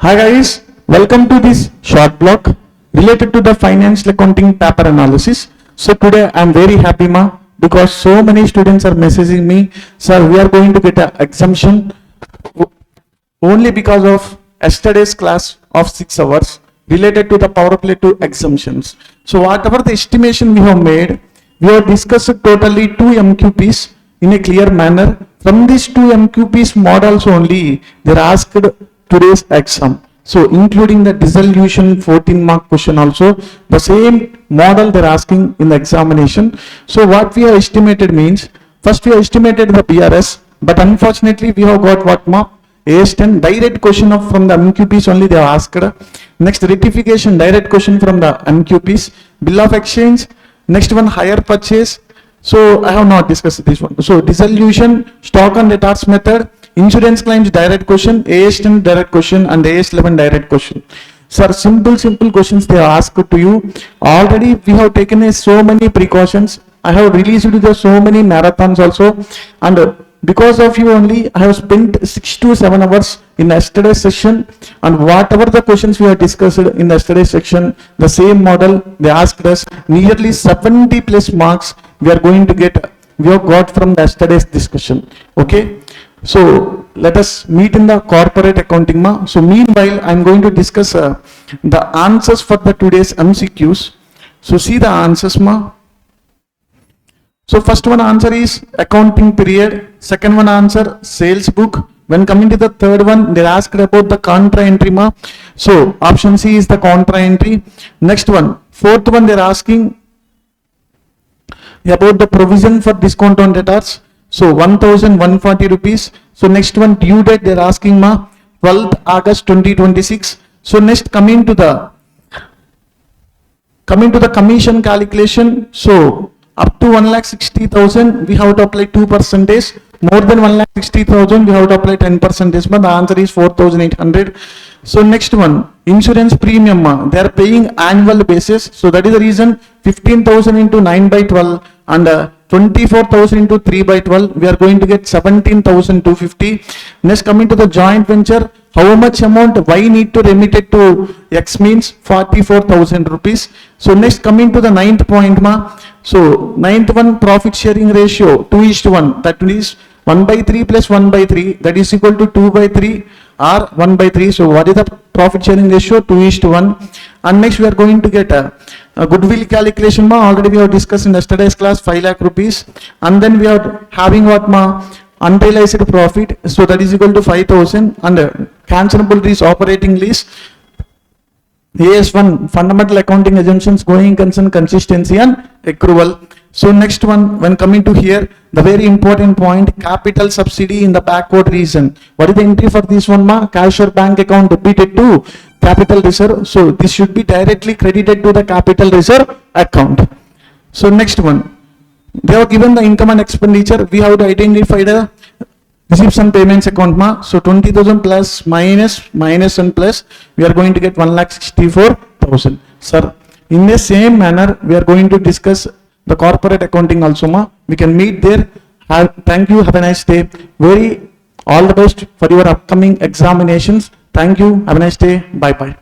Hi guys, welcome to this short blog related to the financial accounting paper analysis. So today I am very happy because so many students are messaging me, sir, we are going to get an exemption only because of yesterday's class of 6 hours related to the power play 2 exemptions. So whatever the estimation we have made, we have discussed totally 2 MQPs in a clear manner. From these 2 MQPs models only, they are asked today's exam. So including the dissolution 14 mark question also, the same model they are asking in the examination. So what we have estimated means, first we have estimated the PRS, but unfortunately we have got what mark? AS10 direct question from the MQPs only they have asked. Next rectification direct question from the MQPs. Bill of exchange. Next one hire purchase. So I have not discussed this one. So dissolution, stock and debtors method, insurance claims direct question, AS10 direct question and AS11 direct question. Sir, simple questions they ask to you. Already we have taken so many precautions. I have released so many marathons also, and because of you only, I have spent 6 to 7 hours in yesterday's session, and whatever the questions we have discussed in yesterday's section, the same model they asked us, nearly 70 plus marks we are going to get, we have got from yesterday's discussion. Okay, so let us meet in the corporate accounting ma. So meanwhile, I am going to discuss the answers for the today's MCQs. So see the answers ma. So first one answer is accounting period, second one answer sales book. When coming to the third one, they asked about the contra entry ma. So option C is the contra entry. Next one, fourth one, they're asking about the provision for discount on debtors. So 1,140 rupees. So next one, due date, they're asking ma 12th August 2026. So next coming to the commission calculation. So up to 1,60,000 we have to apply 2%. More than 1,60,000 we have to apply 10%. But the answer is 4,800. So next one, insurance premium they are paying annual basis. So that is the reason 15,000 into 9 by 12 and 24,000 into 3 by 12 we are going to get 17,250. Next coming to the joint venture, how much amount Y need to remit it to X means 44,000 rupees. So next coming to the ninth point ma. So ninth one, profit sharing ratio 2:1, that is 1/3 plus 1/3, that is equal to 2/3 or 1/3. So what is the profit sharing ratio? 2:1. And next we are going to get a goodwill calculation ma. Already we have discussed in yesterday's class, 5 lakh rupees. And then we are having what ma? Unrealized profit. So that is equal to 5,000. And cancelable lease, operating lease. AS1, fundamental accounting assumptions, going concern, consistency and accrual. So next one, when coming to here, the very important point, capital subsidy in the backward region. What is the entry for this one ma? Cash or bank account debited to capital reserve. So this should be directly credited to the capital reserve account. So next one, they have given the income and expenditure. We have to identify the receipts and payments account ma. So 20,000 plus minus and plus, we are going to get 1,64,000. Sir, in the same manner, we are going to discuss the corporate accounting also ma. We can meet there. Thank you. Have a nice day. All the best for your upcoming examinations. Thank you. Have a nice day. Bye bye.